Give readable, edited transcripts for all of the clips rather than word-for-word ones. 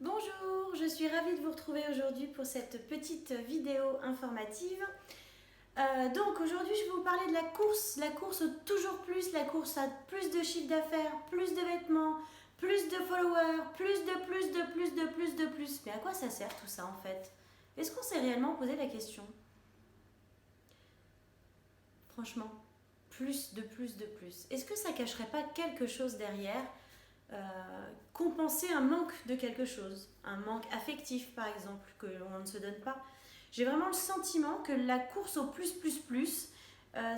Bonjour, je suis ravie de vous retrouver aujourd'hui pour cette petite vidéo informative. Donc aujourd'hui je vais vous parler de la course au toujours plus, la course à plus de chiffre d'affaires, plus de vêtements, plus de followers, plus. Mais à quoi ça sert tout ça en fait? Est-ce qu'on s'est réellement posé la question? Franchement, plus. Est-ce que ça cacherait pas quelque chose derrière? Compenser un manque de quelque chose, un manque affectif par exemple, que l'on ne se donne pas. J'ai vraiment le sentiment que la course au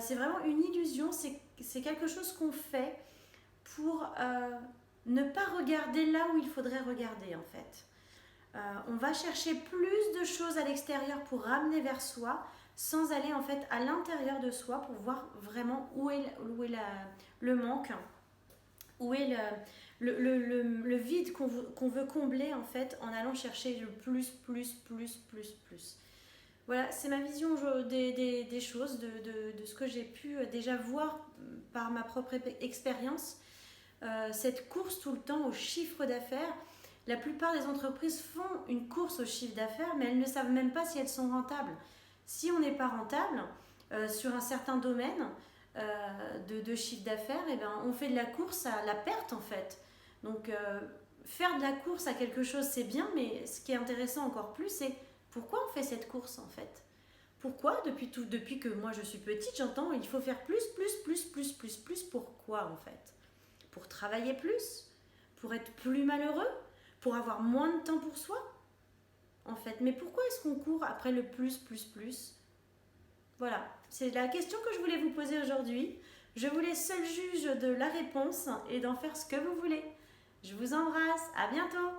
c'est vraiment une illusion, c'est quelque chose qu'on fait pour ne pas regarder là où il faudrait regarder en fait. On va chercher plus de choses à l'extérieur pour ramener vers soi, sans aller en fait à l'intérieur de soi pour voir vraiment où est le manque, où est le vide qu'on veut combler en fait en allant chercher le plus. Voilà, c'est ma vision des choses, de ce que j'ai pu déjà voir par ma propre expérience. Cette course tout le temps au chiffre d'affaires. La plupart des entreprises font une course au chiffre d'affaires, mais elles ne savent même pas si elles sont rentables. Si on n'est pas rentable sur un certain domaine de chiffre d'affaires, eh ben, on fait de la course à la perte en fait. Donc faire de la course à quelque chose c'est bien, mais ce qui est intéressant encore plus c'est pourquoi on fait cette course en fait. Pourquoi depuis que moi je suis petite j'entends il faut faire plus. Pourquoi en fait? Pour travailler plus? Pour être plus malheureux? Pour avoir moins de temps pour soi? En fait, mais pourquoi est-ce qu'on court après le plus? Voilà, c'est la question que je voulais vous poser aujourd'hui. Je vous laisse seul juge de la réponse et d'en faire ce que vous voulez. Je vous embrasse, à bientôt!